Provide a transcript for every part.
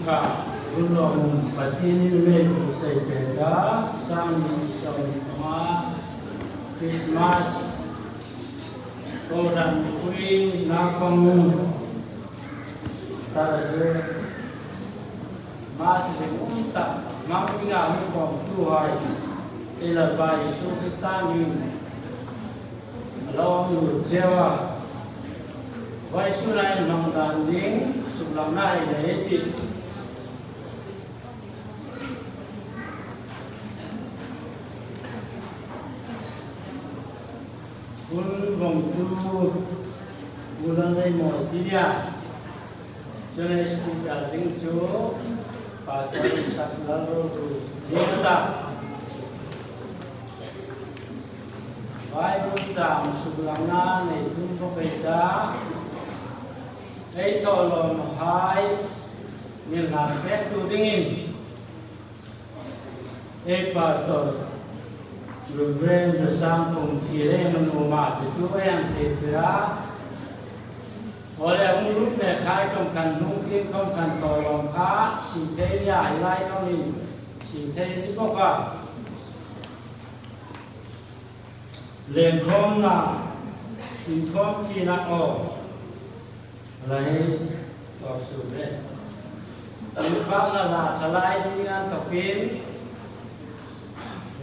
ka ulong patinin me sa pera sang sa mga Christmas orang kui nakong tarase mas unta makinga mo tuhay ilabay sukitangin along jewa vai surai mangdanding sublanai leiti vòng tu bulan này mọi dia cho nên chúng ta tính chỗ và cái sắc laro liên ta vai buôn tràm sublana này cũng có cái đá ấy thôi lòng hai miền làm phép tu đinh ấy pastor Reverend Sampung Philemon Oma chú em thì ra hồi là ông lúc này khai công cần nung kim không cần tỏi lòng cá xì thế nhà lại không thì xì thế đi bóc vào liền không là thì không chỉ là lấy tỏ sự đấy những pháp là trả lại đi ăn tập kiến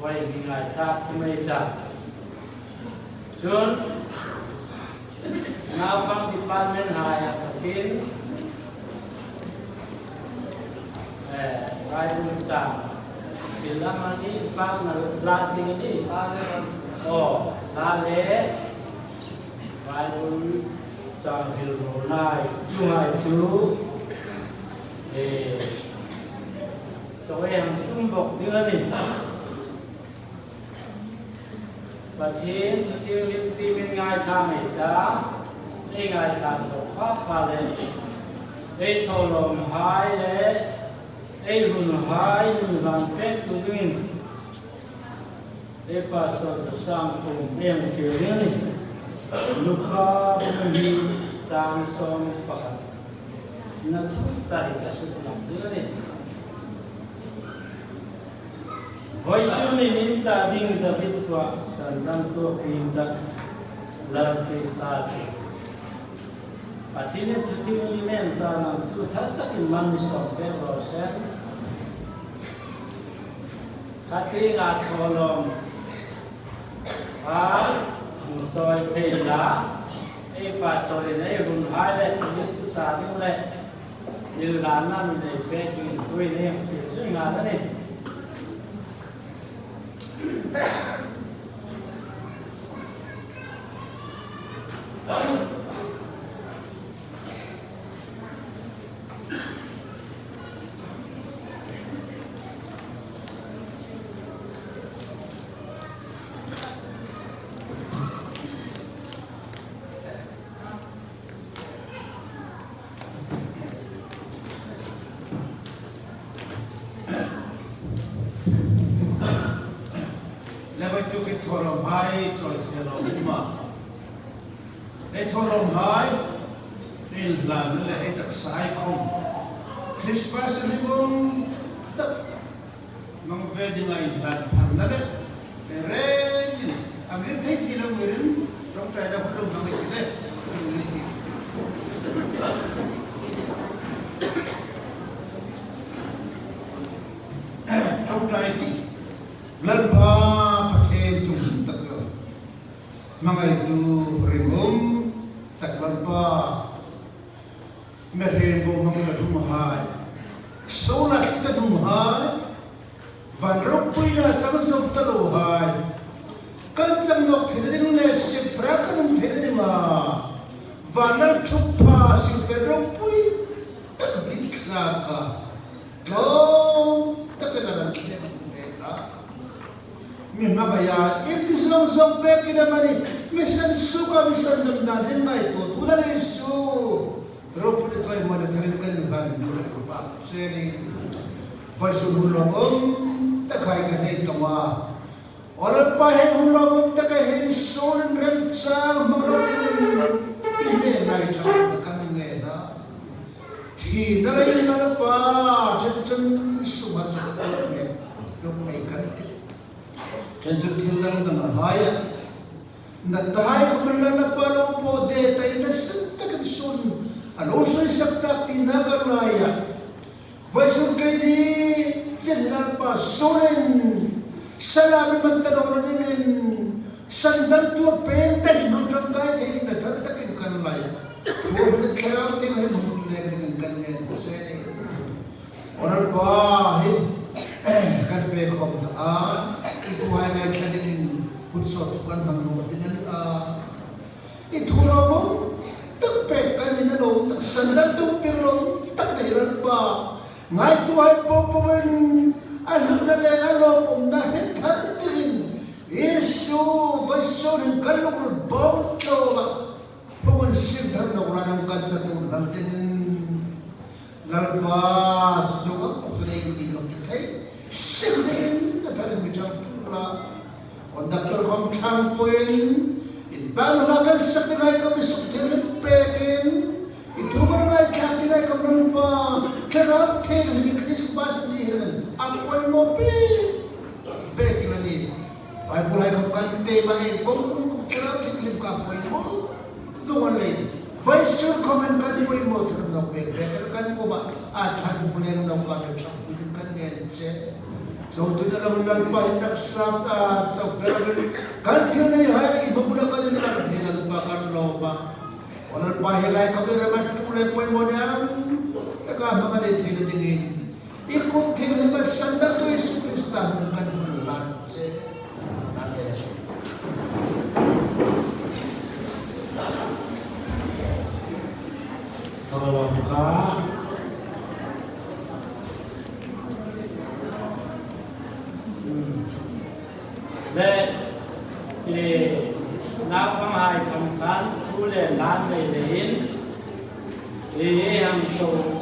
quay đi lại sát cái mây trà xuống nào không thì ban bên hài tập kiến quay buôn tràm thì lắm anh đi ban là la thì cái gì la lễ quay buôn tràm hiểu đồ này chú hai chú thì cho em cũng bọc đưa đi và thiên liên ngài cha mẹ đã đây ngài cha tổ pháp và lên đây thầu lòng hai đấy đây hùn hai hùn làm phép tu linh đây pastor sang cùng em phiền này lúc đó mình sang xong và nó ra cả sự làm nữa này với sự mình ta đinh David qua sản năng của mình đã làm việc ta gì và thế nên thực hiện mình ta làm sự thật tất cả mình sống cái đó sẽ các cái ngã thọ lòng và một rồi thì là cái phát tôi này cũng hai đấy những ta như này như là năm này cái chuyện tôi này phải suy ngã đó này Thorom hai choi thelom ma e thorom hai in lan le e tak sai khom Christmas ni bom tak mang ve ding ai lan phan na le re ni amir thei thi lam mirin trong trai da hulum mang ni le trong trai ti lan ba mangai tu ringum tak lampa merembo mangala dumahai sola kita dumahai van ropuya chamasam talohai kancang nok theding le sipra kanum theding ma vanal thuppa silvero pui tak bikla ka no tak dalam kita min mabaya itisong song pe kita mani misan suka misan damdan hemai to tulan isu ropu de toy mana thalin kan ban dura pa seni versul hulong takai ka nei tama oral pa he hulong takai he solen rem sa maglotin ine nai cha kan ne da thi dalain la pa Kan tu tilang dengan haya. Natahai ko malalapalo po deta ina santakan sun. Alusoy saktak tinagalaya. Vaisur kay di jenal pa sunin. Salami magtanaw na nimin. Sandang tuwa pentay magtangkay kay natartakin kanalaya. Tuwa nagkaraw tingin magtulag dengan kanyan. Sene. Oral ba kan fake hom ta itu ay ngay kading hutsot kan bang dengan itu mo tagpek kan ni no tak sandal tu pero tak dailan ba ngay tu ay popowen alam na alam na hetar din isu vaison kalul bawt lo ba pawon sidhan na wala nang kansa tu lang din lalba juga putri di kapitai sering katakan macam pula konduktor kom champoin iban lagan saknai kom suktir pekin itu bermai katinai kom rumpa kerap ter ni Christmas ni apoi mopi pekin ni pai pulai kom kante bai kom kerap lim ka apoi mo zuan lain Vaisur komen kan pun mau ternak bebek kan ko ba athan boleh nak kan campur kan ngence so tu dalam lalpa hendak saf saferen kan tilai hari ibu budak kan nak hilal bakar loba orang bahilai kabir mat tule pun modam taka mangade thile dingin ikut thile ba sanda tu Yesus Kristus kan lance amen. Tolong ka le napamahai kamkan tule lan lein yang to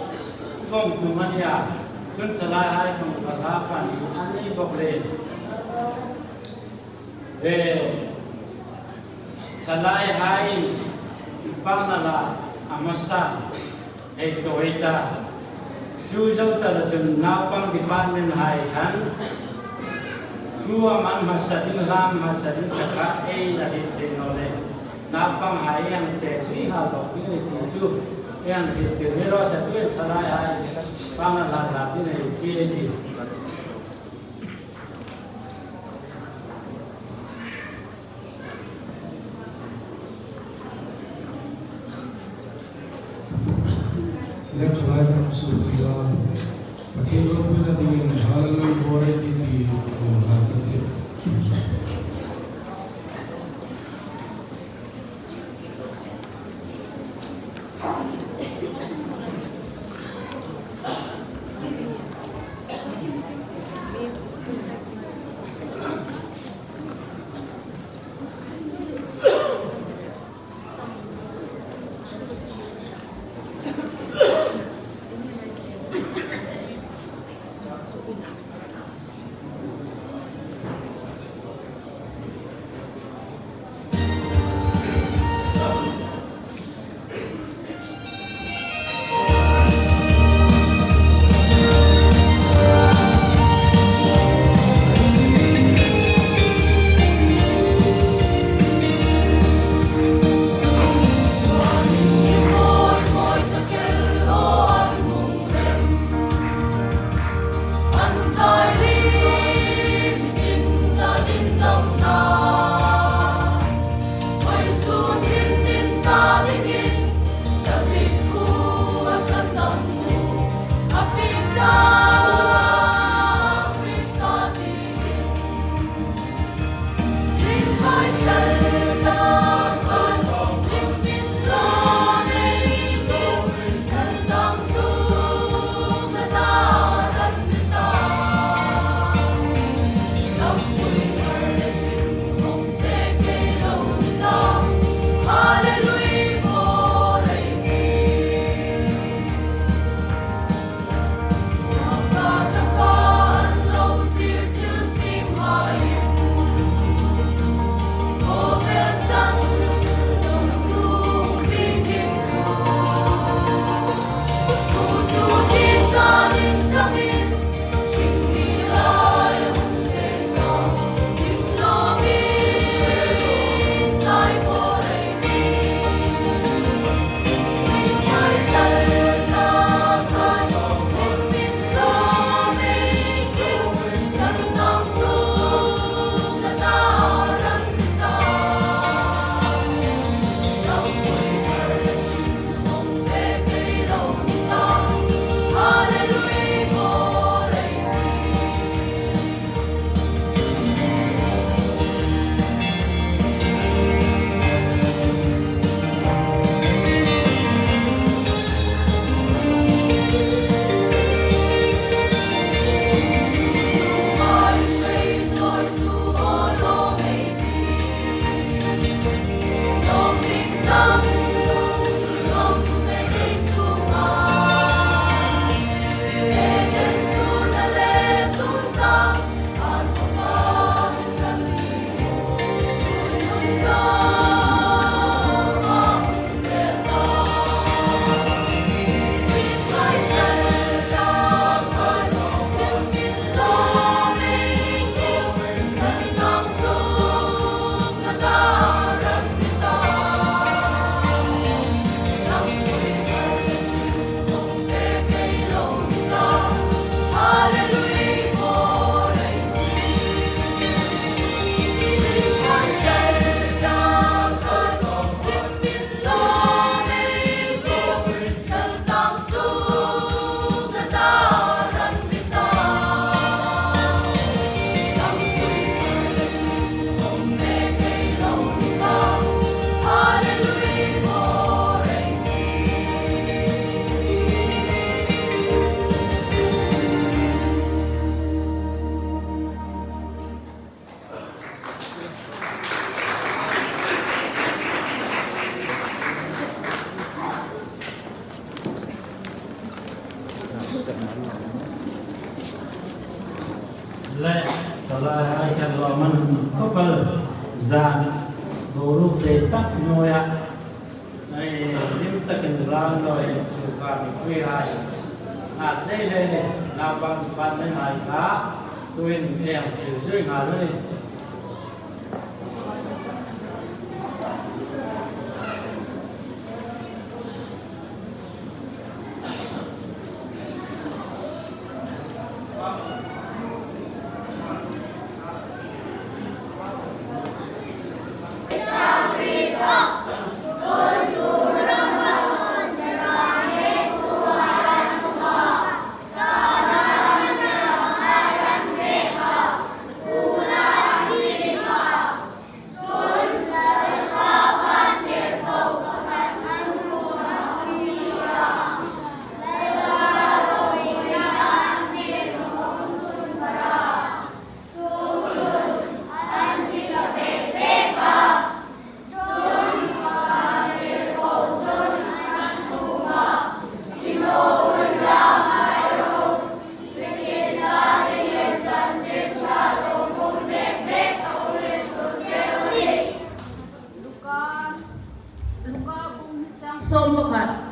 kong kumania chun chalai hai kam katha kan ani boble chalai hai panala amasa ito ita Juzau cara jun napang department hai kan tua man masadin ram masadin cakap dari teknologi napang hai yang teksi hal ini itu yang kita satu salah hai pangalan tapi ini kiri left right and so we are material with the hallelujah variety Hallelujah. lại hai cái lò mình có bờ giàn đồ lúc để tắt nhồi ạ này nếu ta cần ra rồi chịu cả bị quê hai dây lên này nào bằng bằng cái này cá tôi em chịu dưới ngà rồi Som Bakat.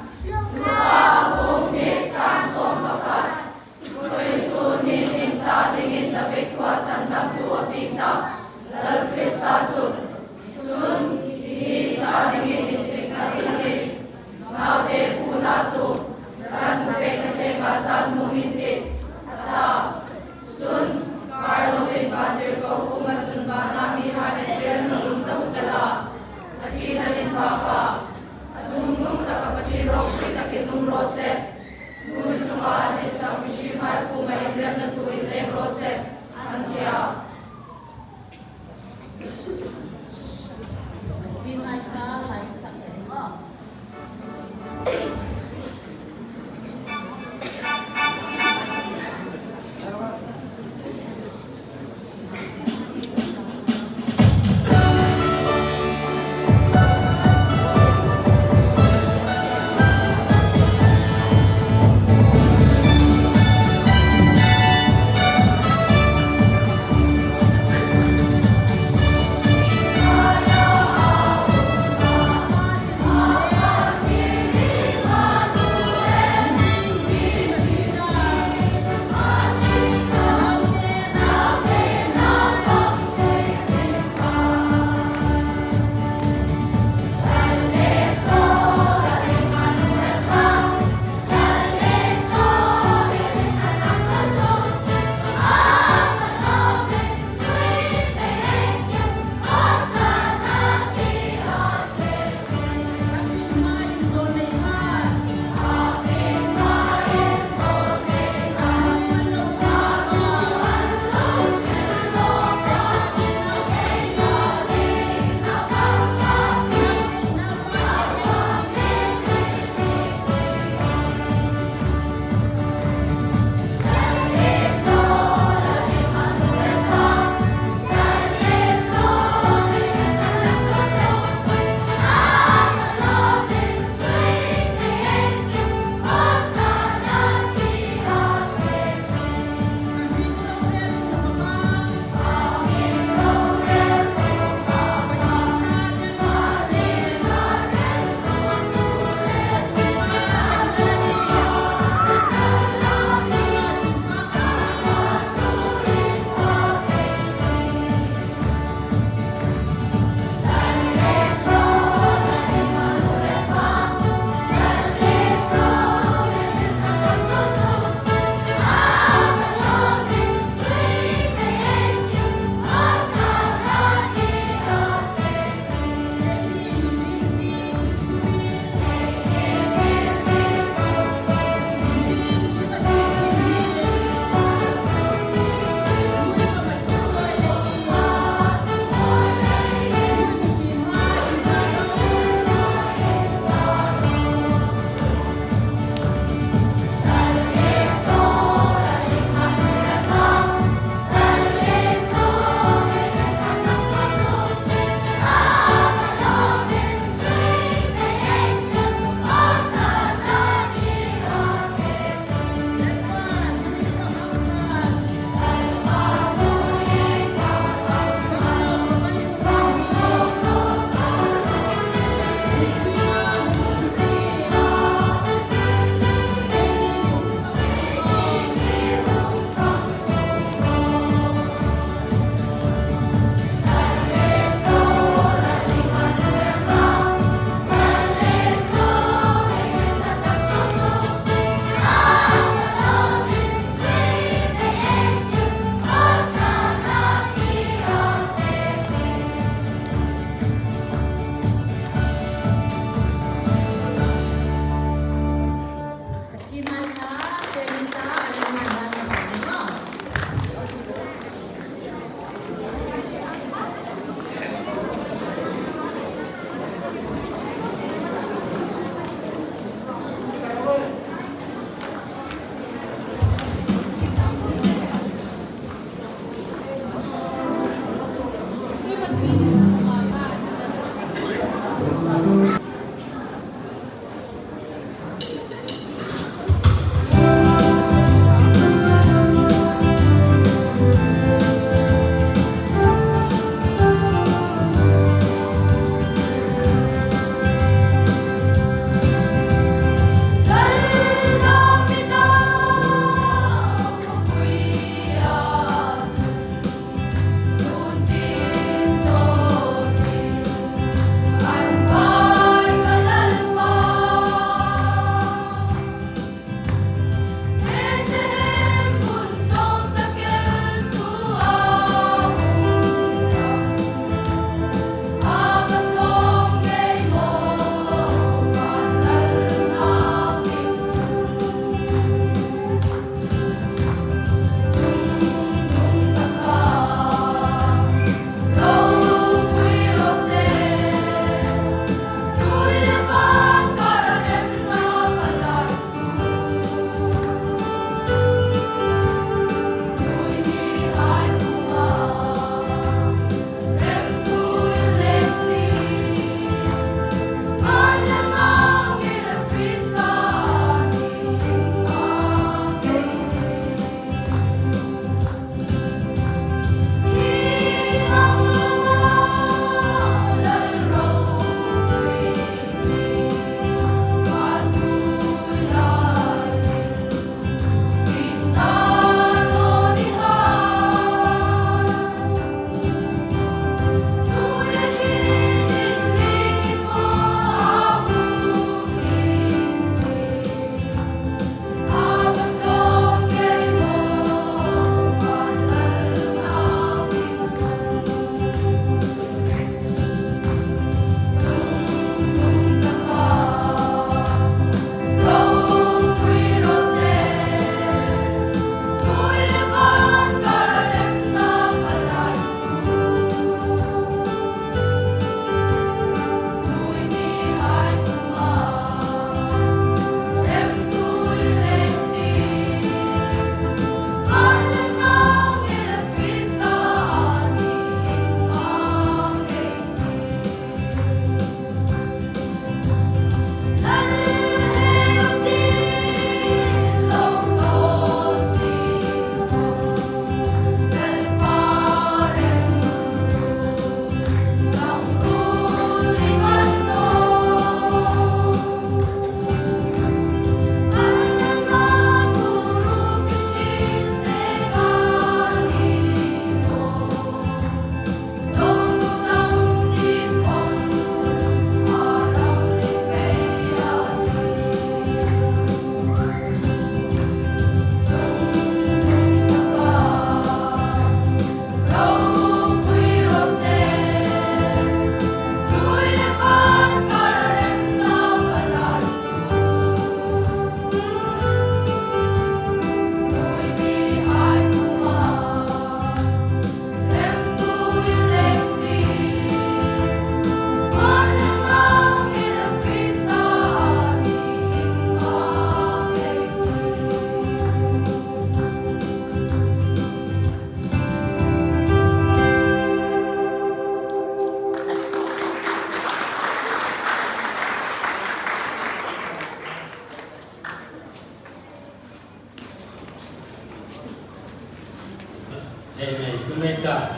Hey này cứ mấy cả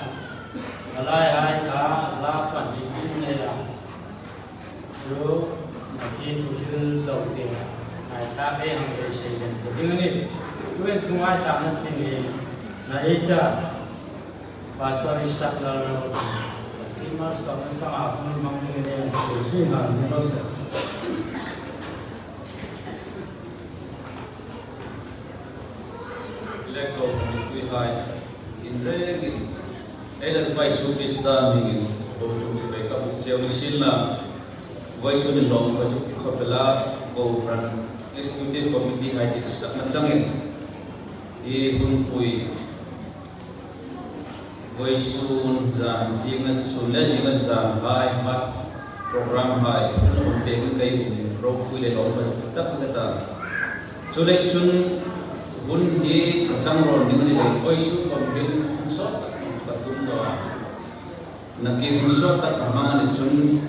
lại hai cá lá quản lý cũng này là rồi mà khi thủ tướng đầu tiên hai xã cái hàng về xây dựng từ những này quên thùng ai chạm đến tiền này là và tôi sắp là rồi khi mà sau này sang học mình mong người này sử dụng hàng như bao giờ let go quy hai in regin ấy vai su Krista mình đồ chung chỉ về các bộ treo xin là vai su mình lòng và chụp khâu là cầu ran executive committee hay đi sắc mặt trăng ấy thì hun pui vai su giảm riêng su lệ riêng giảm hai mas program hai nó một cái mình pro pui để lòng và chụp tất sẽ ta cho nên chun hun hi kacang ron dengan ini oi su komplain sot patung do nakin sot tak kamangan chun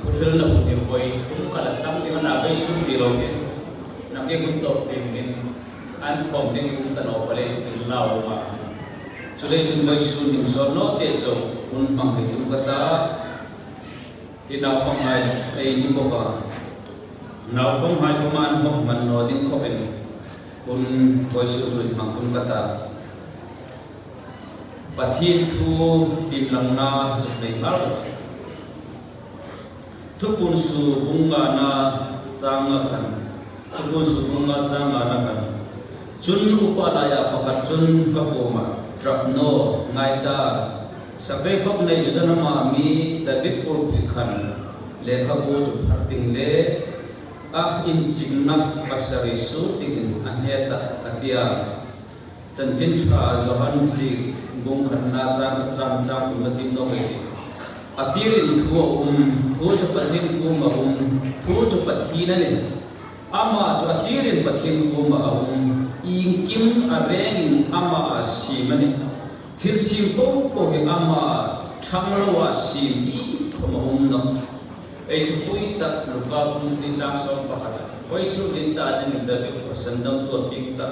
hotel na punya oi kum kala cham dengan abai su di lo ke nakin untuk tim an form dengan kita no pale lau ma chule chun oi su nim sot no te cho hun pang ke kata inau pangai ai ni boka nau pangai kuman hok man no ding khopen kun voice tulis mangkun kata pathin thu tim lang na sebenai mal thu pun su bunga na changa khan thu pun su bunga changa na khan chun upalaya pakat chun kapoma trapno ngaita sabai bak nei judana ma mi tabit pur khan lekha bo chu pharting le in chingna pasari su tingin aneta atia chanchin kha johan si bung khanna chang kumatin no mai atirin thu thu chapatin kuma thu chapathina ne ama chu atirin pathin kuma ingkim areng ama asimani thil sim ko he ama thanglawa sim I thomum no ei thu pui ta luka pun ni chang som pakhat voi su din ta din da bi sandam to ping ta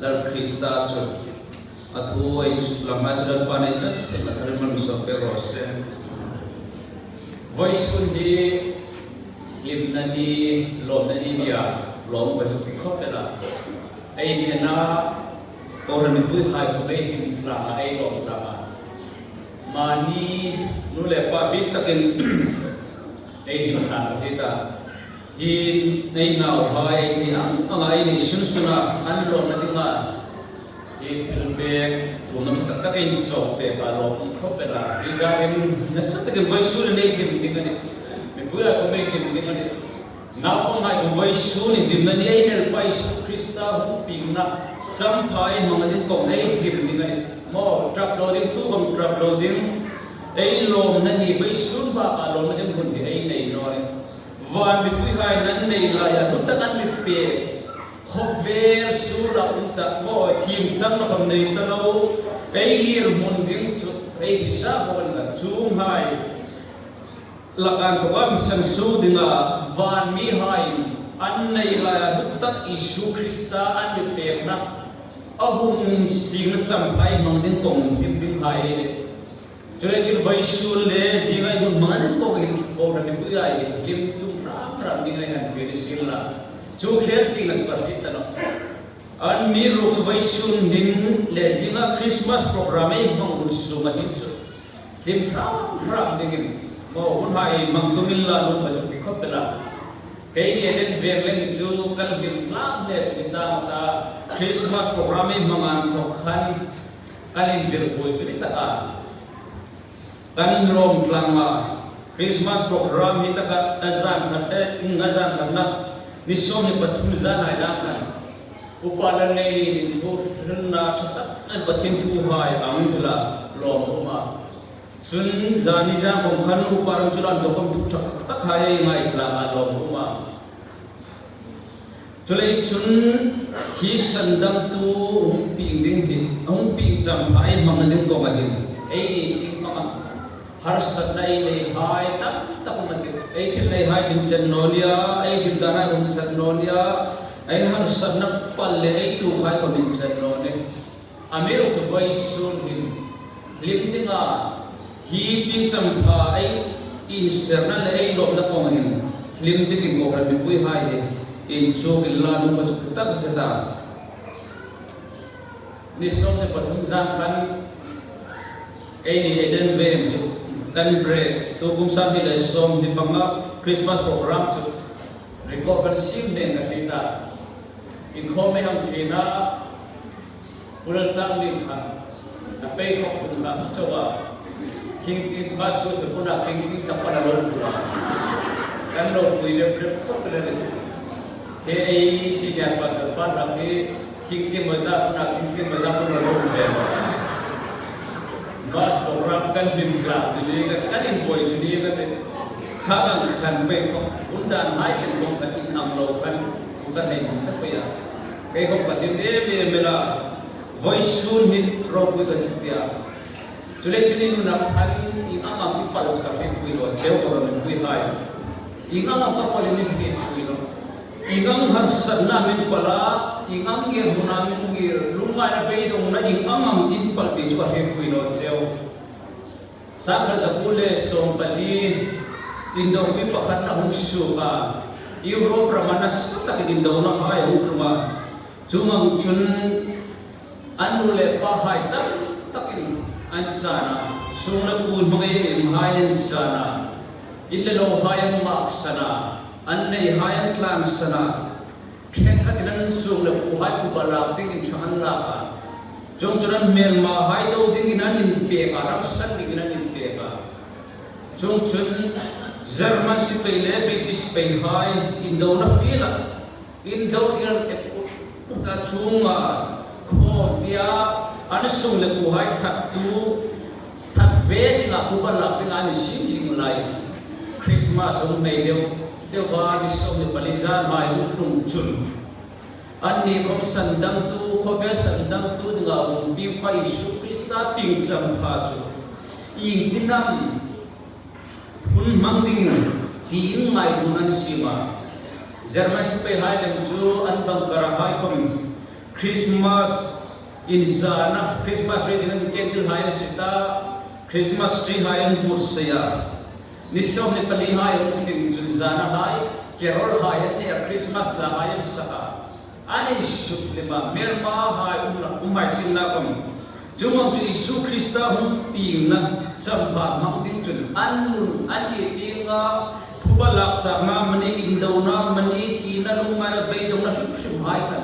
lar Krista chu athu ei lama chu dan panai chat se mathar man so pe rose voi su di limnani lomnani dia lom ba su ki khopela ei ni na koran ni pui hai ko ei him fra ei lom fra mani nu le pa bit takin ei him fra ta hin nei nau hai thi angai ni sun suna an lom na dinga e thil be tu na tak tak in so pe ka lom khopela i ja em na sat ke vai su nei him dinga ni me pura ko me him dinga ni na ko ngai ko vai su ni dim na ni ei nel pai su Krista hu ping na cham phai mangalin ko nei him dinga ni mo trap loading tu kom trap loading ei lom na ni vai su ba ka lom na jeng hun di ei nei no ni van mi pui hai nan nei la ya hutta kan mi pe khover sura unta mo thim chang na kham nei ta lo ei gir mun ding chu ei sa bon na chung hai lakan to kam san su dinga van mi hai an nei la ya hutta Isu Krista an mi pe na ahum min sing cham pai mang ding kong him ding hai ni chule chin vai su le zinga hun man ko hin ko ra mi pui ai him from the and finishing la chu kher ti na par hit no an mi ro tu vai sun din le zinga Christmas program ei mong un su ma hin chu lim from ding mo un hai mang tu min la lu ma chu ti khop la kai ni den ver leng chu kal lim flam le chu ta Christmas program ei mong an thok khan kalin vir bol chu ta ka kan rom tlanga Christmas program ni taka azan khat in azan khatna ni som ni pathum zan ai da khan upalan nei ni thu na thata an pathin thu hai ang thula lom uma sun zani ja kom khan uparam churan to kom thu thak tak hai ngai thla a lom uma chulei chun hi sandam tu pi ding hi pi cham hai mang ding ko ma hin ei ni ting ma har sadai nei hai tak tak mati ei thil nei hai chin chen nolia ei him dana hum chen nolia ei har sadna pal le ei tu khai ko min chen no ne Amir to boy soon him limtinga hi ping champa ai in serna le ai lom na kong him limting ko ra mi pui hai in chogil la no pas tak seta ni som ne pathum jang khan kai ni eden vem chu kan bre to kum sa bi le som di panga Christmas program chu record kan sim ne na lita in kho me ham thina pural chang ni kha na pe ko kun kha chowa king Christmas so sapuna king chapana ro kan lo pui le pre ko le he ai si dia pastor pan ra ke king ke maza puna king ke maza puna ro be bas program kan sim kla tu ni kan in boy tu ni kan kha kan pe ko undan hai chen ko kan in am lo kan kan nei ta pe ya kai ko patin e mela voice soon hin ro pu ka tia chule chuni nu na han i ama pi pal ka pe pu lo cheu ko ro pu hai i ama ka pal ni pi pu lo i ngam har sanna min pala i ngam ge huna min ge lunga na pe dong na i amam in pal pi chu he pu lo cheu sa ka za pule som pali indo pi pakhat na hum su ka Europe ramana sa ta kin do na hai ukrma chumang chun anule pa hai takin ansana sura pun mangai im hayan sana illa lo hayan maksana annai hayan clan sana khenka kinan sura pu hai pu bala ting in than la ka jong churan mel ma hai do ding in anin pe ka ram san ding in anin pe ka jong chun German si pele British pe hai indo na pila indo ir ta chunga kho dia an sung le ku hai that tu that ve dinga ku ba la pinga ni sim jing lai Christmas on nei deu ba ni som ni palizan mai khum chun an ni khom sandam tu kho ve sandam tu dinga pi pa Isu Krista ping cham pha chu I dinam hun mang ding tin ngai dunan sima German pe hai lem chu an bang kara hai kom Christmas in zana Christmas tree in candle hai sita Christmas tree hai an mursaya nisom ne pali hai an thing chu zana hai carol hai ne Christmas la hai sa ani suk lema merma hai umai sin na kom jumang tu Isu Krista hum ping na samba mang ding chun annun ani tinga phubalak chama mani indona mani thina lungmara beidong na shrim hai kan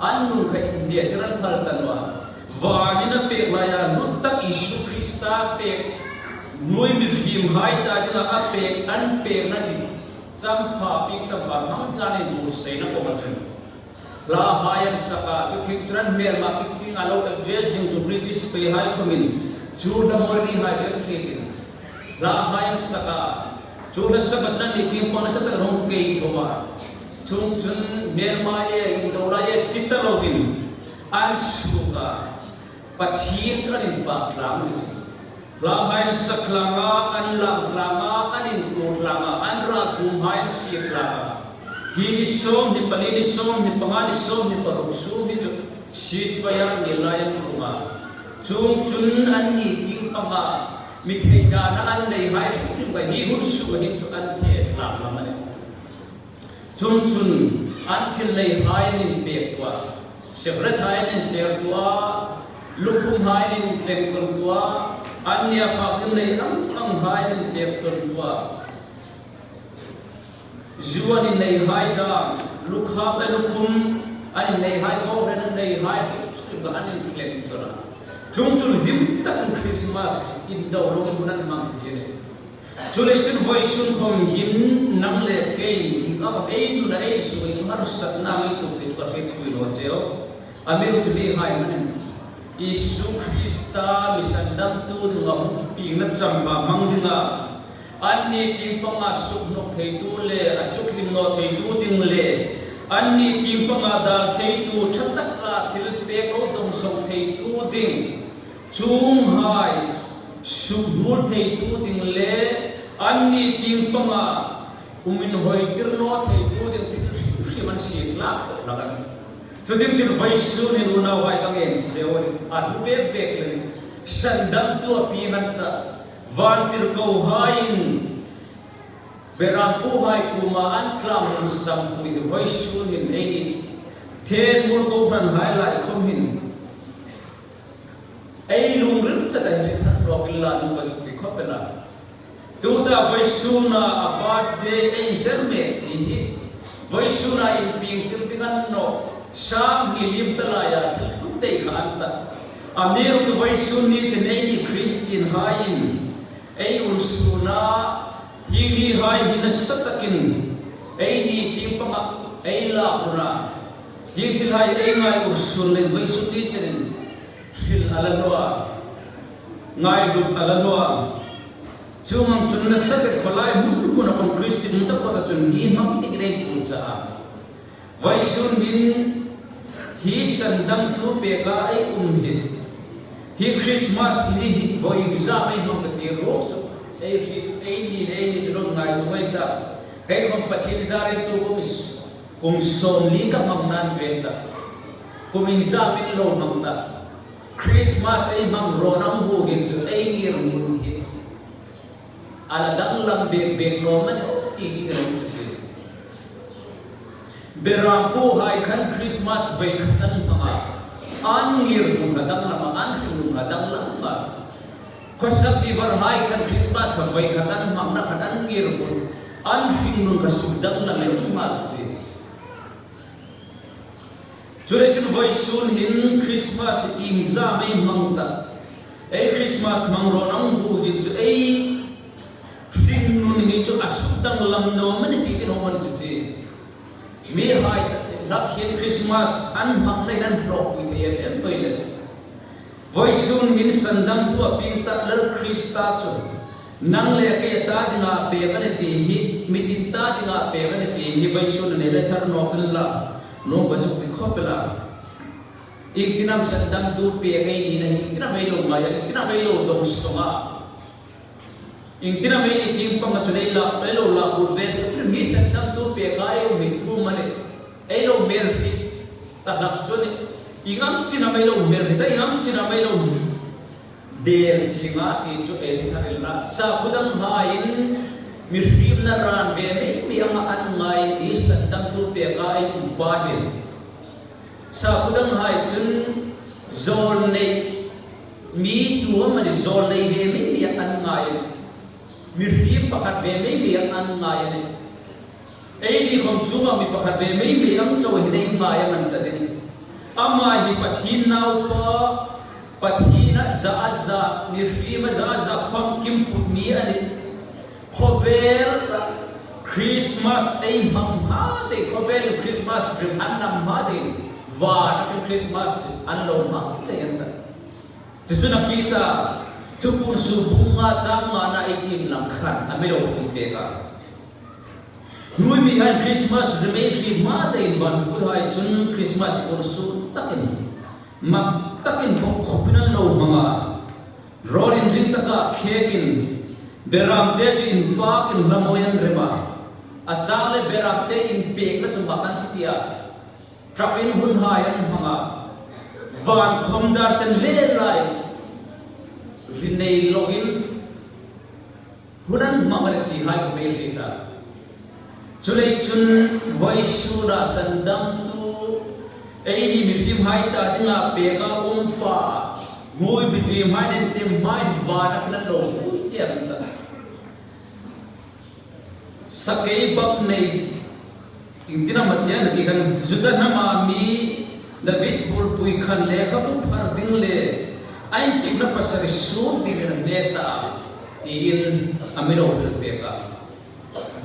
annun khai india tiran phal tanwa wadina pe laya nutta Isu Krista pe noi mi him hai ta dina a pe an pe na di champa pi champa mang dina ne du sei na ko chun la hayan saka chu khitran mel ma kiting alo addressing to British pe hai khomin chu da morni hai chan thretin la hayan saka chu da sabatran ni kim pon sa ta rong ke thowa chung chun mel ma ye indola ye titalovin an suka pathin tranin ba klang ni la hayan saklanga an la klanga anin ko klanga an ra thum hayan si klanga Hini som ni pali ni som ni pangani som ni parok su ni chu sis bayar ni layan runga chung chun an ni ting panga mi thei da na an nei hai thim ba hi hun su ni chu an the la ma mane chung chun an thil nei hai ni pe kwa sebrat hai ni ser kwa lukhum hai ni chen kon kwa an nia fa din nei ang hai ni pe kon kwa Juan in nei hai da lukha pe lukhum an nei hai ko ren nei hai ga an flek tora chung chul him tak Christmas in do long bunan mang thie chule chun voi sun khom hin nang le ke ka ba ei nu na ei su in har sat na ngai tu te ka fe tu lo cheo amiru tu bi hai manen Isu Krista misandam tu ngam pi na chamba mang dinga Anni tim panga suk no thei tu le asuk lim no thei tu ding le anni tim panga da thei tu thatak la thil pe ko dong song thei tu ding chung hai suk mur thei tu ding le anni tim panga umin hoi tir no thei tu ding thil man si la kan Chudim til vai su ni una wai kang em seori an bek bek le sandam tu api nganta van tir ko hain beram pu hai kuma an klam sam pu vai su ni nei ten mul ko pran hai lai khom hin ai lung rim cha dai le than ro illa nu ba ki khopela tu ta vai su na abat de ai serme hi vai su na in ping tim tingan no Sam nilim talaya thutei khanta amir tu vai sunni chenei Christian hain ei ursuna hili hai hina satakin ei ni timpama ei la pura hitil hai ei ngai ursul len vai sunni chen hil alalwa ngai lut alalwa chumang chunna sakat kholai mun kun kon Christian ta ko ta chun hi mam tigrei puncha vai sunnin hi sandam tu peka ai hin hi Christmas ni bo exam ai mang ti ro chu ai ni tu ngai tu mai ta kai kom pathi jare tu kum son li ka mam nan ve ta kum exam ni lo mang ta Christmas ai mang ro nam hu gin tu ai ni rum hi ala dang lam be no man ti ti ro chu berampu hai kan Christmas baik kan mama angir bungadang lama angir bungadang lama khosap ibar hai kan Christmas kan baik kan mamna kan angir bun anfing nun kasudang lama rumah tu jure jun boy sun hin Christmas ingza mai mangta Christmas mangronang bu gitu fing nun hi chu asudang lam no man ti no man tu me hai nak hin Christmas an mang nei nan blok wi the en toilet voi sun hin sandam tu aping ta lal Krista chu nang le ke ta dinga pe kan ti hi mitin ta dinga pe kan ti hi voi sun ne le thar no la no ba su bi khopela iktinam sandam tu pe ngai ni na iktina mai lo ma ya iktina mai lo dong songa ingtina mai ni ting pang chulei la lo la bu ve mi sandam tu pe kai o mi ku mane ai lo mer hi ta nak chone ingam china mai lo mer hi ta ingam china mai lo der chinga e chu e tharil na sa khudam hain mi rim na ran ve mi anga an ngai i sandam tu pe kai ba hi sa khudam hai chun zol nei mi tu ma ni zol nei ve mi an ngai mirip pakat ve mi an ngai ne ei di khom chunga mi pakhat ve mi ang chaw hi dei ngai man ta den ama hi pathin nau pa pathina za mirip za fam kim put mi ani khober Christmas ei mam ha de khober Christmas rim an nam ma de va na Christmas an lo ma te enda chu na kita tupur subunga chama na itim lang khan amelo pe ka nui mi hai Christmas reme fi ma de ban pu hai chun Christmas ursu takin mak takin khopina lo mama rorin ring taka khekin beram te in park in lamoyan rema achale beram te in pek na chumakan tia trapin hun hayan mama van khomdar chan le lai rinei login hunan mamare ti hai ko me rita chulei chun voisura sandam tu ei ni muslim hai ta dinga pe ka umpa ngoi muslim hai den tem mai va na khna lo tiam ta sakei bab nei intina matya na ki kan juda na ma mi david bul pui khan le kha pu phar ding le ai chikna pasari su din neta tin amiro peka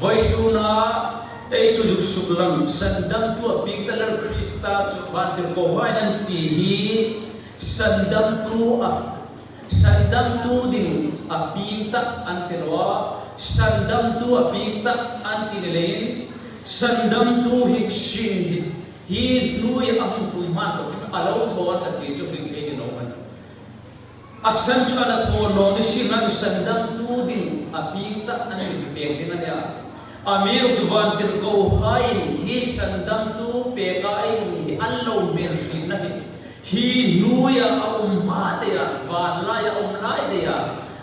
voisuna ei chu suklam sandam tu apiktalar Krista chu bantir ko hanan ti hi sandam tu ding apikta antirwa sandam tu apikta antinelein sandam tu hikshin hi lui ang puman to alaw thon at ti chu fing ei no man asan chu ala thon no ni singan sandam tu ding apikta ani pek din ania amir tu van dir ko hain hi sandam tu pe ka ai hi allo nuya ma de ya van la ya lai de ya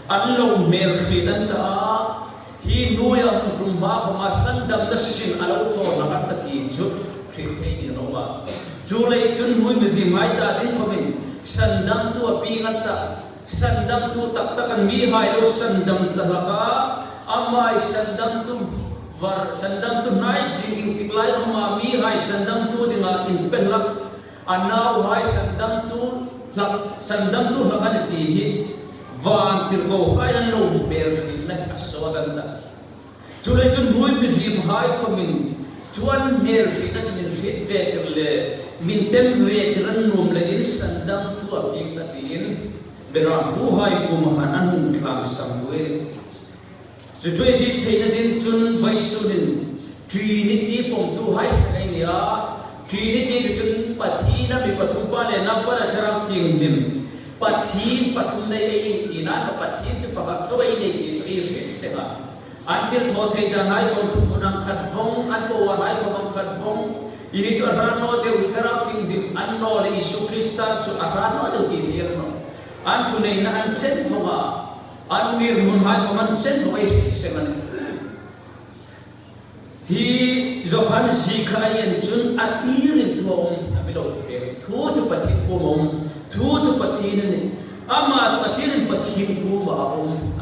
an lo mer khidan da hi nuya tum ma sandam da sin alo to na kan ta ki chu khithei ni no ba julai chun mui mi fi mai ta din khomin sandam tu api ngata sandam tu tak takan mi hai lo sandam talaka amai sandam tu var sandam tu nai sing tiklai khoma mi hai sandam tu dinga in pelak anau hai sandam tu lakan ti hi van tirko hai an lo ber ni na asodan da julai chun mui mi fi hai khomin chuan mer fi na min fi ve tirle min tem ve tiran nom le in sandam tu api ta tin beram bu hai ku mahan an thlang samwe chu chu ji theina din chun vai sunin trinity pom tu hai sai nia trinity de chun pathina mi pathum pa le na pa charam thing dim pathin pathum nei ei ti na pathin chu pa choi nei ti choi fe se ga until tho thei da nai kom tu munang khat bong an po wa nai kom khat bong ini tu arano de uchara thing dim an no le Isu Krista chu arano de ti dir no an tu nei na an chen thoma an ngir mun hai kom an chen thoi se man hi Johan Zikayen chun atirin tu amilo pe thu chu pathin ko mom thu chu pathin ni ama tu atirin pathin ko ma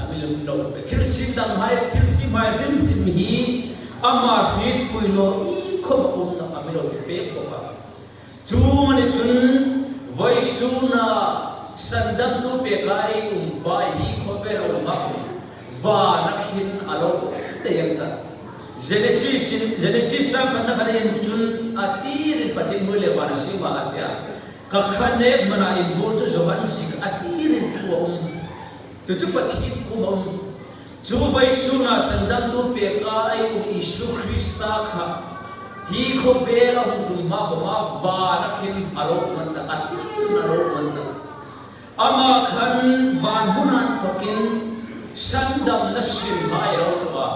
amilo no thil sim dang hai thil sim hai rim hi ama fit puino I ko na amilo pe ko ka chu mani chun vaisuna sandam tu pe kai ba hi ko pe ro ma va nakhin alo te yanta Genesis sang kana kana chun atir pathin mule wan sima atya kakhane mana in bol to Johan sik atir ko tu pathin ko chu vai suna sandam tu pe kai Isu Krista kha hi ko pe la tu ma va nakhin alo man atir alo man ama khan van hunan tokin sandam na sim mai ro ba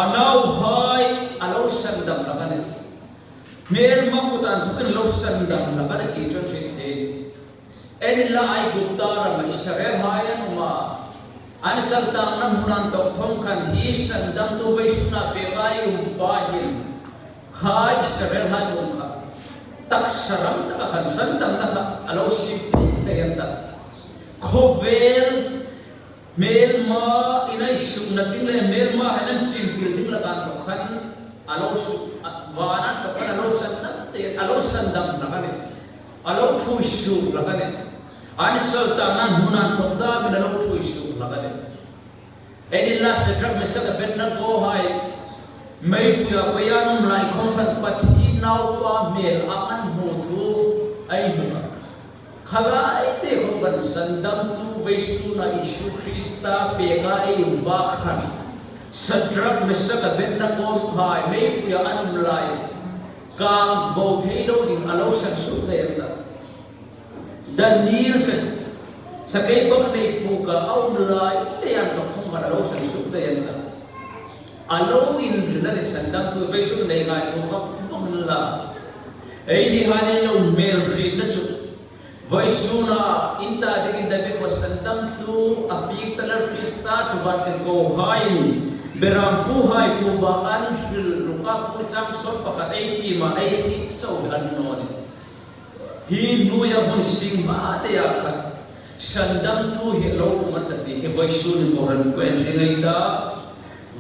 anau hai alo sandam la kan mer makutan thukan lo sandam la kan ki chon the enilla ai gupta ram Israel hai anuma an saltam na munan to khom khan hi sandam tu vai suna pe kai pa hin khai Israel hai um kha tak saram ta khan sandam na alo sip te yanta khovel mer ma inai sukna tingle mer ma hanan chimpil ting la kan to khan alo su wana to kan alo sandam te alo sandam la kan alo thu su la kan an sultanan hunan to da min alo thu su la kan enilla se trak me sa bet na go hai mai puya payanum lai khom khan pathi nau pa mel aman hu thu ai hu khala ite ko ban sandam tu vaisuna Isu Krista pe ka ei ba khan sadrak mesaka benna kom hai me puya anum lai kang bo thei lo ding alo sak su de da Daniel se sakai ba nei pu ka au lai te an to khom alo sak su de da alo in na le sandam tu vaisuna nei ngai ko khom la ei ni hane lo mer ri na chu vaisuna inta digin David was sandam tu api talar Krista chubat ko hain beram pu hai ku ba an hil luka ku cham sot pakat ai ti ma ai hi chau an no ni hi nu ya hun sing ma de ya kha sandam tu he lo man ta ti he vaisuna ko ran ko en ngai da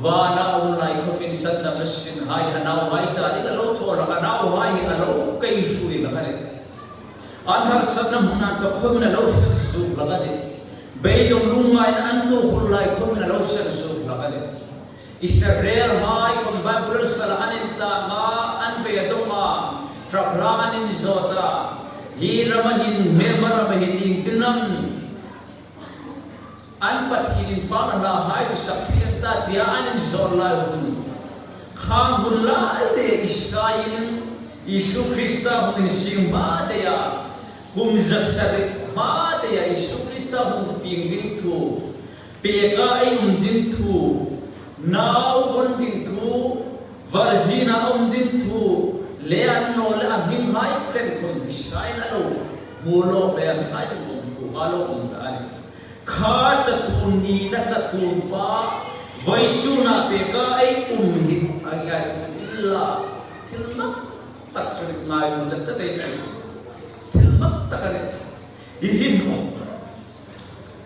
wa na online ko min sandam sin hai anau hai ta di lo thora anau hai alo kai suri la kare anhar sabnam huna to khomna lo su lagade beidom lungai na andu khulai khomna lo su lagade Israel hai kom Bible sala anenta ma an be doma trabra anin zota hi ramahin memara bahin tinam an pathin pa na hai to sakriyata dia anin zorla kham bulla de Israel Isu Krista hun simba de ya kum zasare ma de ya Isu Krista hun ping din thu pe ka ai din thu nau hun din thu varjina din thu le an no le abim hai chen kun Israel alo มูโลกเลยหายจากผมผูกอาโลกผมตาเนี่ยข้าจะตูนนีนะจะตูนป้าไว้สู้นาเปก้าไอ้หิตไอ้ใหญ่อิลลาที่นักตัดจุดนายมันจะได้ไหมที่นักตัดกันหิน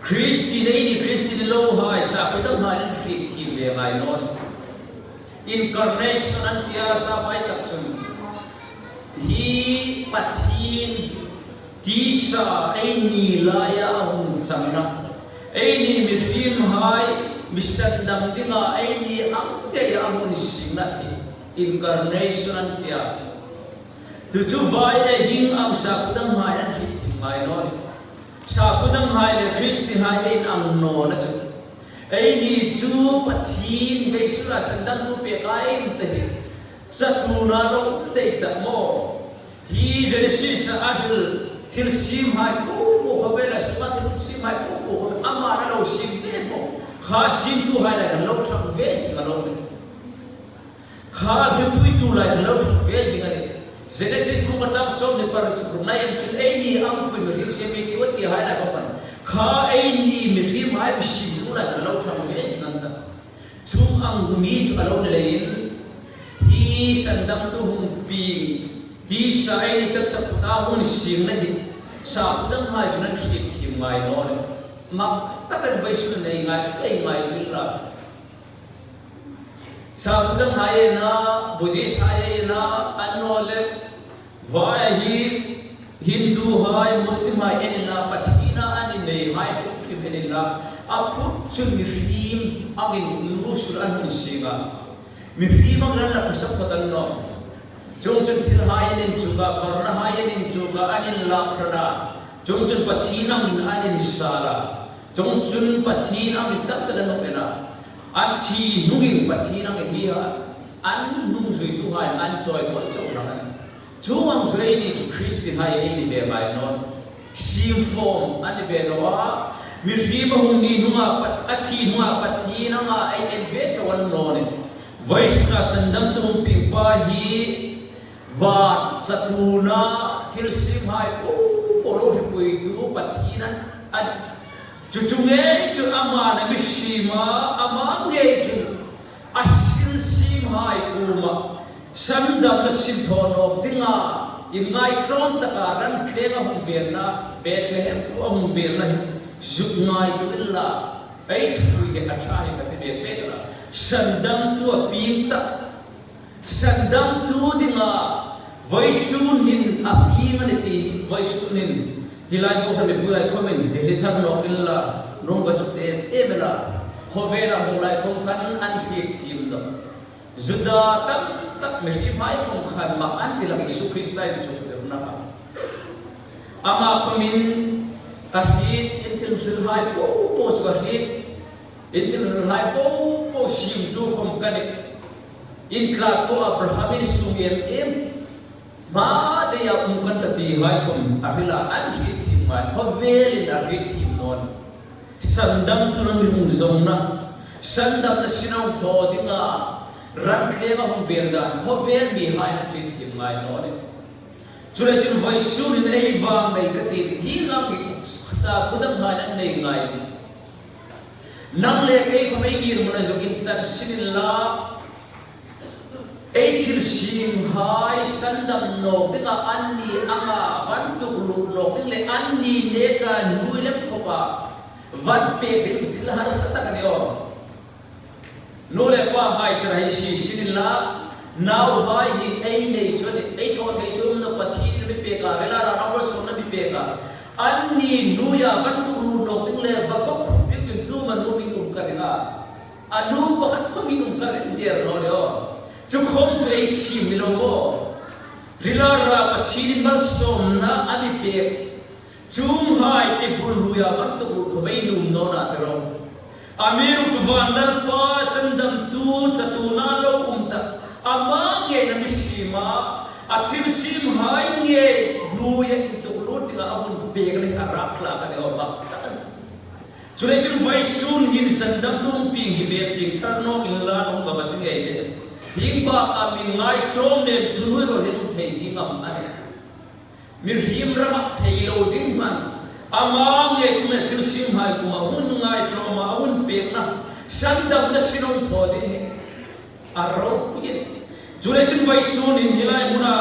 คริสตินีคริสตินโลหายสักตั้งหายนั่นคือทีมเรียงไงนอนอินคาร์เนชั่นอันที่อาสาไปตัดจุดฮีปัทฮีนทีสาไอ้นีลายาหุ่นจังนะไอ้นี่มิฟิมหายมิสันดังดิ้งไอ้นี่อังเกยอาหุ่นสิงนะอินคาร์เนชั่นอันที่อาจู่ๆไปไอ้หิงอังสักตั้งหายนั่นคือทีมไงนอนสักตั้งหายเลยคริสต์หายไอ้อังโนนะจุดไอ้นี่จู่ปัทฮีนไปสุราสันดังรูปเปกายมันเห็นสัตว์นาโลเตะตะโมฮีเจริญสิอาฮิลทิลซิมหายปุ๊บเขาไปแล้วสุดท้ายทิลซิมหายปุ๊บเขาอามานะเราซิมเด็กเขาข้าซิมตัวหายเลยกันเราทำเวสิกันเราเนี่ยข้าเห็นตัวตัวเลยกันเราทำเวสิกันเนี่ยเจริญสิกูมาทำส่งเนี่ยปาร์ตี้กลุ่มนั้นยังจุดไอ้นี่อังคุยมาเรียบเสียไม่กี่วันที่หายแล้วเขาไปข้าไอ้นี่มีฟิมหายไปซิมตัวเลยกันเราทำเวสิกันนะจุ่มอังมีจุดเราเนี่ยฮีสันดัมตุหุมปีดีสายนี่ตักสักตาหุ่นสิงนะดิสาบดังหายจุนันคิดทีมไงนอนมักตักกันไปสุดในไงไอ้ไงวิลล่าสาบดังหายนะบุตรชายนะอันโนเลวายฮีฮินดูหายมุสลิมหายเอ็นละปัตตินาอันนี้เนี่ยหายทุกที่เป็นละอัพุจุนมิฟิมอักินนูสุรันหุ่นสิงะมิฟิมังนั่นละขสับพัตันนอจงจนทิลหายนินจุกะฟรณหายนินจุกะอันินลาฟระจงจนปัทธีนังอินอันินสาระจงจนปัทธีนังอินตับตะกันนกเนะอันที่นุ่งปัทธีนังอินเดียอันนุ่งจุยตุหายอันจอยบนเจ้าหน้าจงอังจุยนี่จุคริสตินหายนี่เบย์นอนซิมฟอมอันนี้เบย์นัวมิริบะหุนีนุ่งปัทอัที่นุ่งปัทธีนังไอเอ็นเบย์จวันนอนไว้สุดสันดัมตุงปิงปาฮีว่าจะตูน่าที่สิมหายปุ๊บพอเราที่ไปดูปัทธีนั้นอันจู่ๆเงี้ยจู่อามาเนี่ยมิชิมาอามาเงี้ยจู่อาสิลสิมหายกูมาสันดำสิมทอนอดิ้งอ่ะยังไงตรอนตะการันเคร่งหุ่นเบียนนะเบสเลมหุ่นเบียนนะจุดไงตัวอิลล่าไอ้ทุยอัจฉริยะที่เบียนเป็นละสันดำตัวปีนตะสันดำตัวดิ้งอ่ะไว้สูนหินอับยีมันตีไว้สูนหินฮิลายโกฮันเดบุยคอมเมนเฮลิทันนอกิลลาลงไปสุดเอเมล่าโคเวราบุไลคงขันอันฟีทีมดจุดาตักไม่รีบหายคงขันมาอันที่เราอิสุคริสต์ได้จุดเดิมนะอามาคอมินตัดฮิตอินทิลฮิลไฮโปโปสกัดฮิตอินทิลฮิลไฮโปโปชิมดูคอมกันอินคราโปอับราฮัมินสุเมียนเอ็มมาเดียกันตัดที่หายคมอาริลาอันฮิตทีมมันเขาเวลินอาริทีมนอนสันดัมตุนันมิมุงซงนะสันดัมนัสินาพอดิ้งอ่ะรันเคลมาหุ่นเบียนดานเขาเวลมีหายนักทีมมันนอนจุดจุดไว้สูนินไอ้วางในกติฮีงับสาบุดังหายนั่นในไงนั่งเล็กไอ้เขาไม่ยืนมันจะกินจัดสินิลาไอ้ที่สิมหายสันดำนกที่ก็อันนี้อ่ะวันตุกลุนกที่เลยอันนี้เด็กกันนุยเล็บขบะวันเปิดที่ละหาสตักันเดียวนุเล็บว่าหายจะให้สินิลาน่าวหายหินไอ้เนี่ยชนไอ้ทอดไอ้ชนนับปัทที่นี่ไม่เปกะเวลาเราเราสอนไม่เปกะอันนี้นุยวันตุกลุนกที่เลยว่าก็ขุดที่จุดตัวมันนุมีนุ่มกันนะอันนุบังคับมีนุ่มกันเดียวเราเดียวจุกคนจะไอ้สิมิโลโมริลาราปัทที่นี่มันสมนะอันนี้เปกจุ่มหายที่บุรุษวันตุกลุนเขาไม่นุ่มโน่นอะไรเราอามีรุจวันนั้นป้าสันดัมตูจัตุนาโลตะอามาเงยนมิชิมาอาทิตย์สิมหายเงยนูยังตุกลุนที่อาบุญเบกเลยอารักลากันเดียวบักตันจุดจุดไว้สูนหินสันดัมตูปิงฮิเบกจิงทาร์โนกิลลานุบับติเงยเลยหิงบาอามินไงโครมเดมทุนวยโรเฮนุเทหิงอัมอัน mirhim ramak thelo ding man amang ye kuma til sim hai kuma hun ngai drama hun pekna sandam na sinong thodin arro puye jule chin vai sun in hilai muna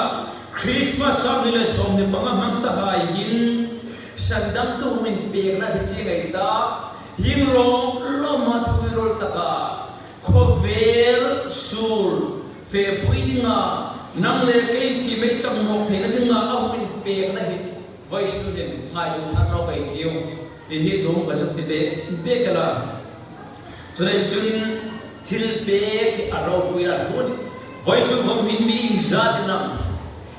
Christmas sam nile som ni pangamam ta hai hin sandam tu win pekna hi ngai ta hin ro lo ma thu rol taka khover sur fe puidinga nang le ke thi me chang nok the na dinga a win pekna hi vai student ngai lu than ro bai tiu hi dong ka sak ti be kala chulai chun thil pe ki aro puira hun vai su bom min mi zat nam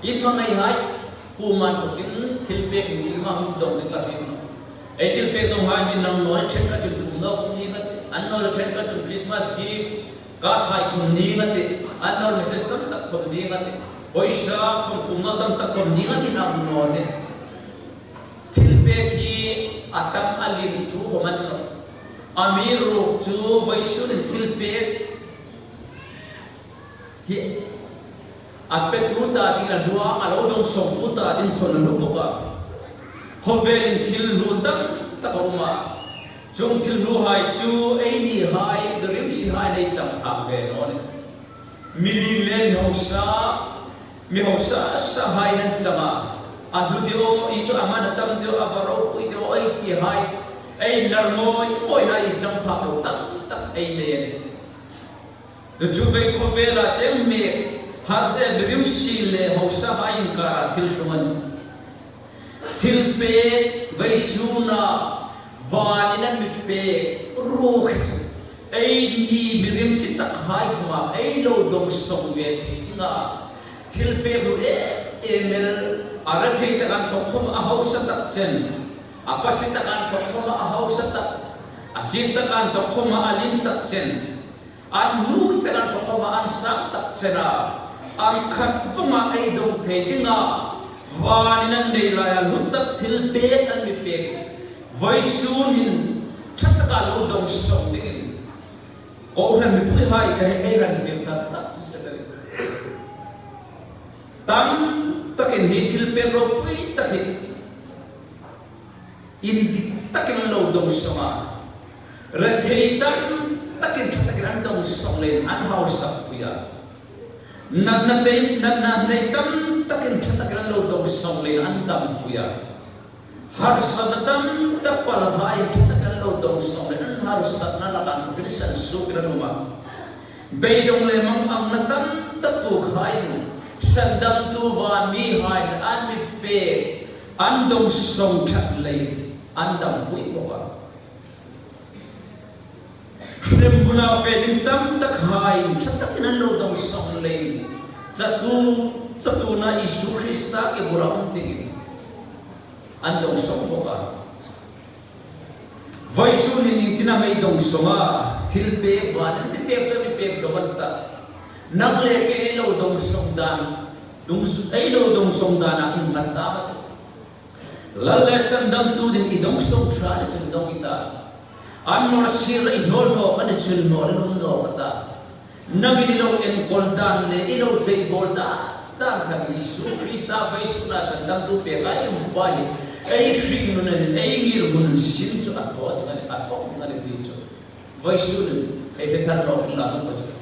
in ma ngai hai pu man to in thil pe ni ma hum dong ni ta hin ai thil pe dong ha jin nam no chen ka chun dum no ni na an no chen ka chun Christmas gift ka thai khum ni na te an no message tam tak khum ni na te oi sa khum no tam tak khum ni na ti nam no ne thil pe ki atam alim tu ho man no amir ro chu vai su den thil pe hi ape tu ta ding la dua alo dong som tu ta din khon lo ko ka khovelin thil lu tam ta ko ma chung thil lu hai chu ei ni hai grim si hai nei cham tham ve no ne mili len ho sa sa hai nan chama a lu dio I chu amana tam dio abaro ui dio ai ti hai ei narmoi oi hai cham pha lo tam tak ei ne tu chu ve khovela chem me har se grim si le ho sa hai ka thil suman thil pe vai suna van in mi pe ruh ei ni birim si tak hai kuma ei lo dong song ve nga thil pe ru emel ara thei ta kan thok khom a ho sa tak chen apa si ta kan thok khom a ho sa tak a chin ta kan thok khom a alin tak chen an nu ta kan thok khom an sa tak chena an khat pama ei dong thei tinga van in nei la ya lut tak thil pe an mi pe vai sunin thak ka lo dong song ding ko ran mi pui hai ka ei ran fil ka tak se tam takin hi thil pe ro pui takin in dik takin lo dong songa ra thei takin takin an dong song len an hau sak puya nan nei tam takin takin lo dong song len an dam puya har sanatam tapal hai takin lo dong song len an har sat na lakan takin san su kranuma beidong le mang ang natam tatu hai sandam tu van mi hai an mi pe an dong song chat lei an dam pui ko wa krembuna pe din tam tak hai chat tak an lo dong song lei chatu na Isu Krista ke buram ding an dong song ko wa vai su ni tina mai dong songa thil pe van mi pe cha mi pe zoban ta nang le ke lo dong song dan dung ai lo dong song dan a in man ta la le san dam tu din I dong song tra le chun dong ita an no sir I no an chun no ta nang ni lo en kol dan le I lo chei bol da dan khan Isu Krista vai su na san dam tu pe ka I bai ai hring no ne ai ngir mun sin chu a thod ngani di chu vai su ai he thar ro la no ko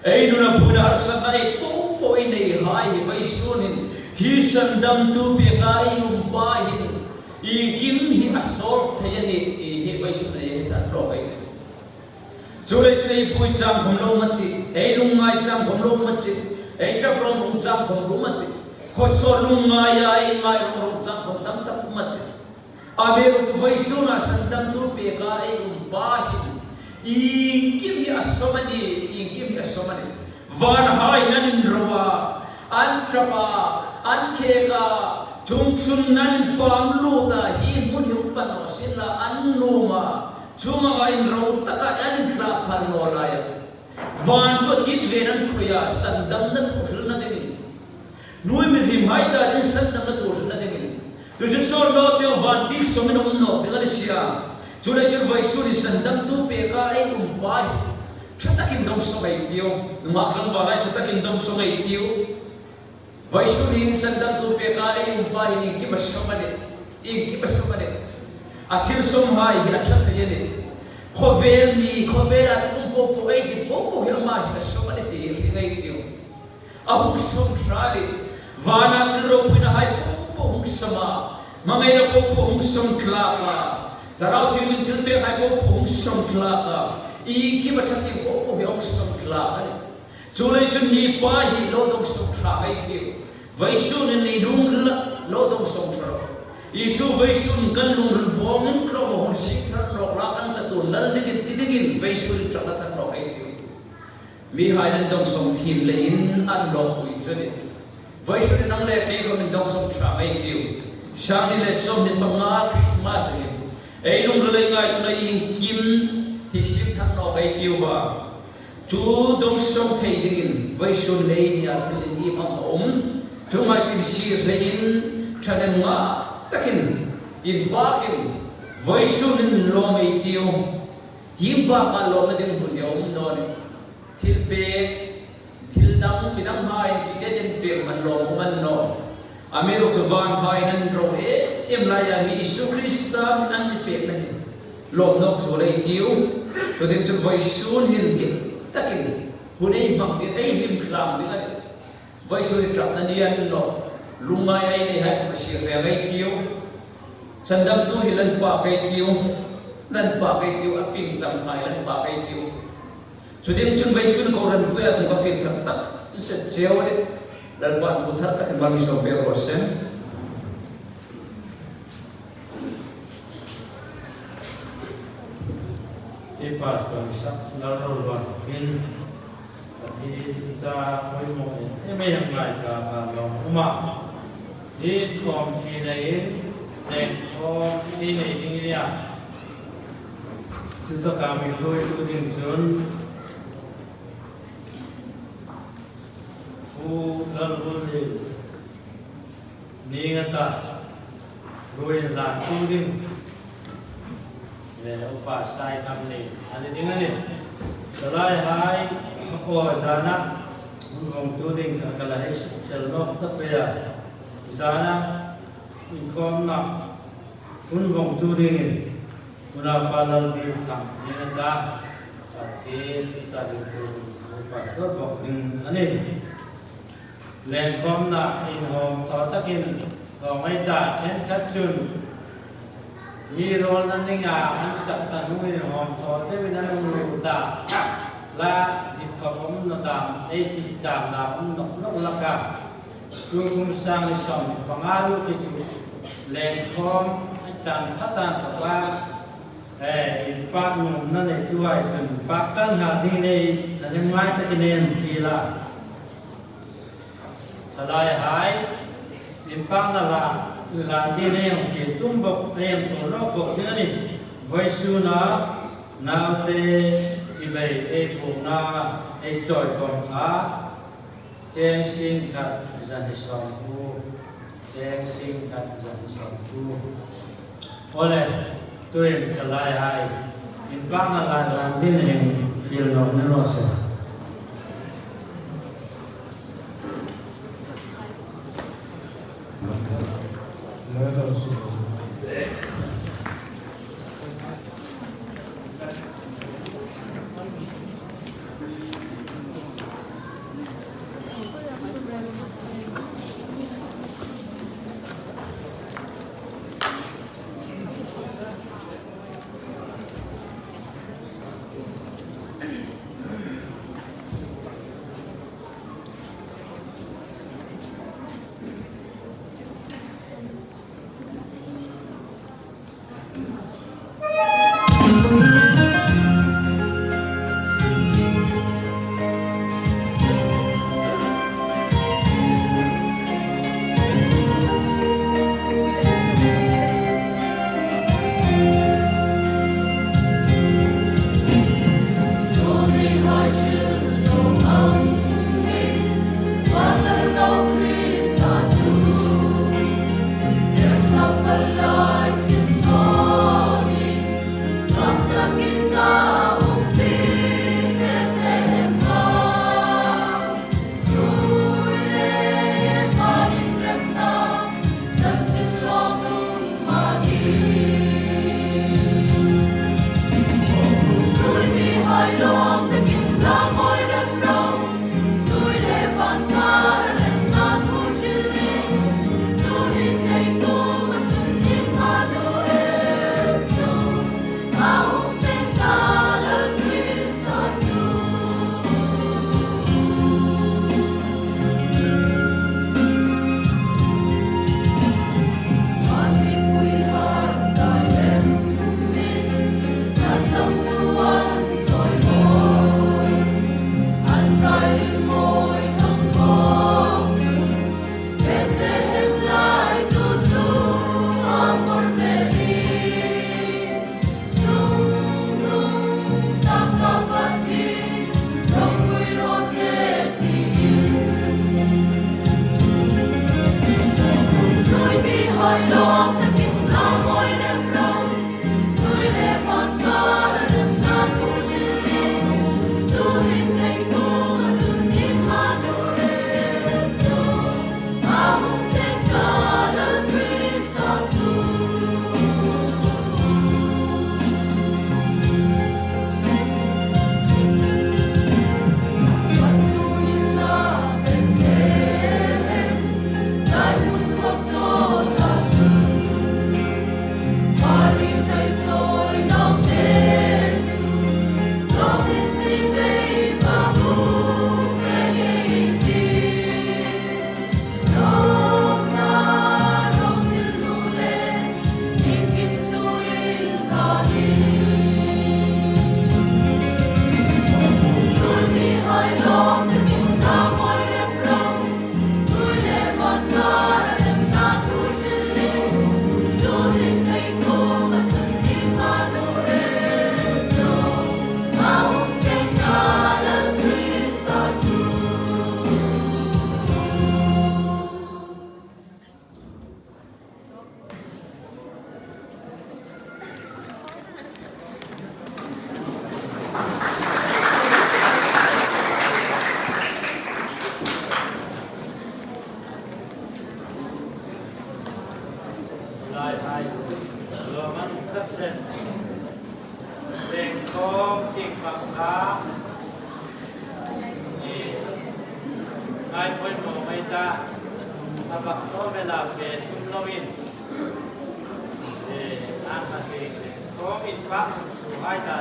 ei nuna puna arsanai po nei hai vai sunin hi sandam tu pe kai umpa hi kim hi asol thayani hi vai sunai hi ta ro bai chule pui cham khom lo mati ei lungai cham khom lo mati ei ta rom cham khom lo mati kho so lungai ai ngai rom cham khom tam tak mati abe tu vai suna sandam tu pe kai umpa kim hi asomani van hai nanin rawa an trapa an kheka chung nanin pam lu ta hi mun hi pan no sila an numa chuma ga in ro taka an kla phan no la ya van cho tit ve nan khoya sandam na tu na de nui mi rim hai ta din sandam na tu na de tu je so no te van ti so mi no de ga sia chule chul vai su ni sandam tu pe ka ai pai chatakin dong so mai tiu ma kang ba lai chatakin dong so mai tiu vai sunin sandam tu pe ka ai umpa ini ki basomade ki basomade athil som hai hi atha yene khovel mi khobera umpo po ai ki popo hirma hi basomade te hi ngai tio ahung som shrali wana tro puina hai popo hung sama mangai na popo hung som klaka zarau thi min thil pe hai popo hung som klaka ki bathati popo hi hung som klaka Zulai chun ni pa hi lo dong song tra hai ki vai su ni rung lo dong song tra isu vai su kan lung rul bongin kro mo hul sik thar no la kan chatu nal digin tidigin vai su tra la thar no hai ki mi hai nan dong song thin le in an lo hui chani vai su nang le ke ko min dong song tra hai ki sang ni le som ni panga Christmas ai ei lung le ngai tu na in kim hi sik thar no hai ki wa chú đông sông thầy đình với xuân lệ nhà thiên linh im chú mai tin si rein chanen nga takin in bakin với xuân lo mai tiêu him ba ka lo na din hun yom non thil pe thil dang bidang hai chi de den pe man lo man no amero to van hai nan ro em la ya mi Isu Krista min an pe na lo nok so lệ tiêu cho den chu với xuân hin takin hunay mang din ay him klam din ay vai so trap na niyan no lumay ay ni hay masir ya may kiyo sandam tu hilan pa kay kiyo lan pa kay kiyo aping jam kay lan pa kay kiyo so din chun vai so ko ran ko at ba fit tak isa jewa de lan pa ko thar takin ba mi so pero sen pastor sak laro ba in ati ta koi mo e me yang lai sa ba lo uma di kom chi nei ne ko ni nei ding ya tu ta ka mi thoi tu ding chun u dal bul ni ngata roi la tu ding upa sai kam ni ani dingan ni salai hai ko zana ung tu ding ka kala hai sel no ta pe ya zana in kom na ung tu ding una palal bi tham ni da ta che ta du tu upa to bok ding ani len kom na in hom to takin ho mai ta chen khat chun mi rol nan ni nga an sak ta nu ni hom tho te wi nan nu ta la di ko om no ta e ti cham na om no no la ka ku kum sang ni som pangalu ki chu len khom chan phatan ta wa in pa nu nan ne tu ai chen pa kan ha di ne ta ni mai ta ki nen fi la ta lai hai in pa na la là đi lên phía tung bọc em tổ nó bọc nữa đi với su nó nào tê chỉ vậy em cũng na em chọi còn á chen xin khát dần sòng tu chen xin khát dần sòng tu ole tôi trở lại hai in bác là làm đi lên phía nó nữa rồi Let us hai lo man tap sen deng kong tik bak ka ni ngai poi mo mai ta abak to mela pe tum lowin ang hati kong in pa hai ta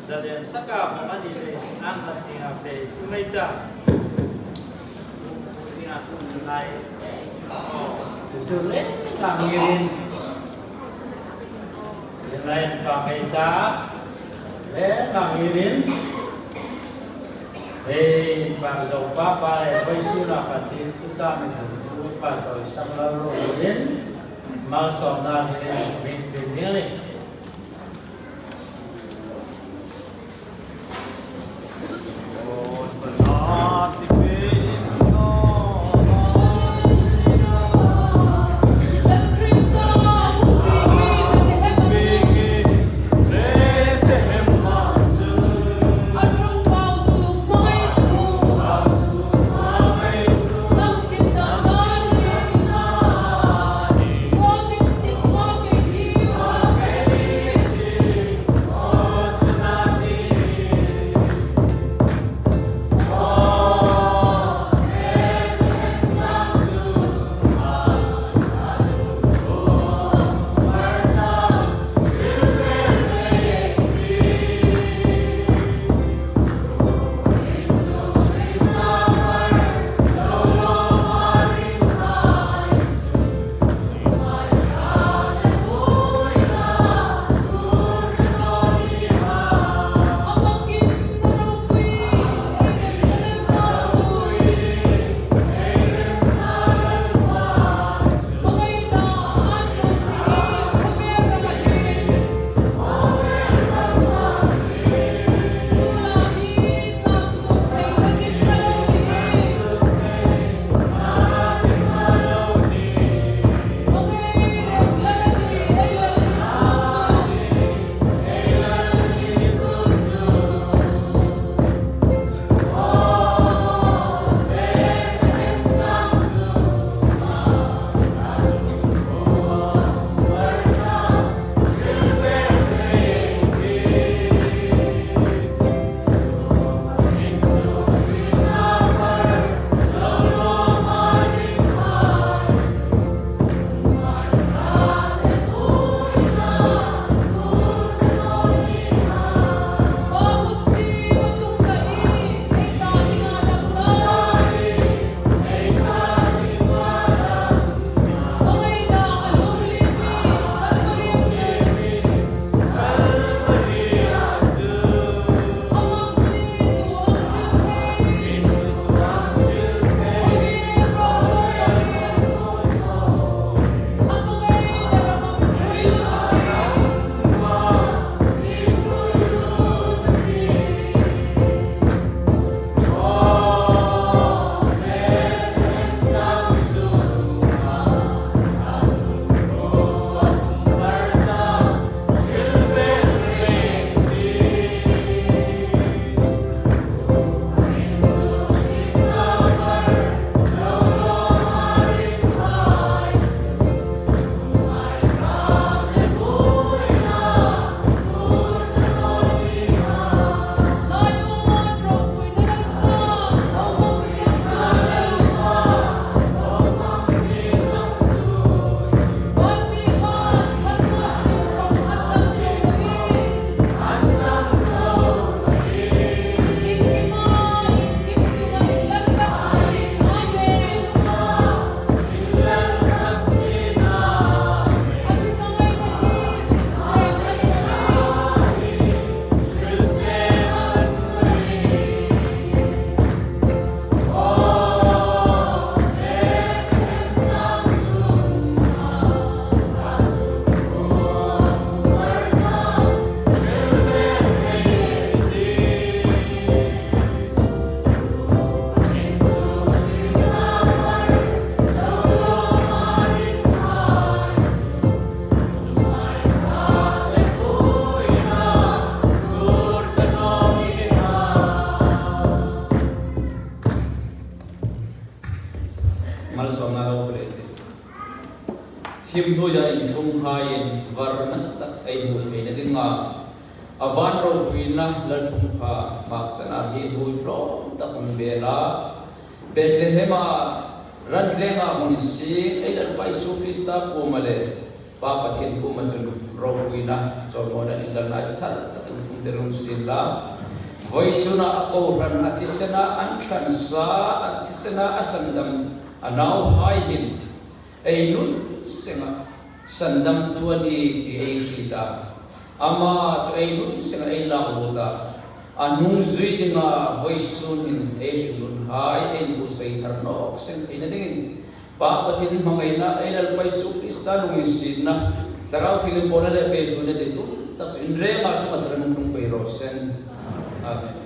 jadi taka mamani le ang hati ha pe tumai ta tinga lai sulit kangirin lain pakai ta kangirin bang dầu papa với su là phát triển chúng ta mình cũng bắt đầu sang là rồi đến mau sòng ra thì mình chuyển nhớ đi phim đôi gia in chung hai var nas tak ai bu he na dinga avan ro puina la chung pha mak sana hi bu ro tak bela Bethlehema rantlenga munisi ai dan pai su Krista ko male pa pathin ko machun ro puina chormoda indal na thar tak kum terum sila voisuna ako ran atisana anthan sa atisana asandam anau haihin ainun senga sandam tuani ti ai khita ama to ainun senga ai la huta anung zui dinga voisun in ai lun hai ai bu sai tharno sen thina ding pa pathin mangaina ai dal paisu Krista lungi sinna tarau thilin bola le pe sune de tu tak indre ma chu matran kum pe rosen Amen.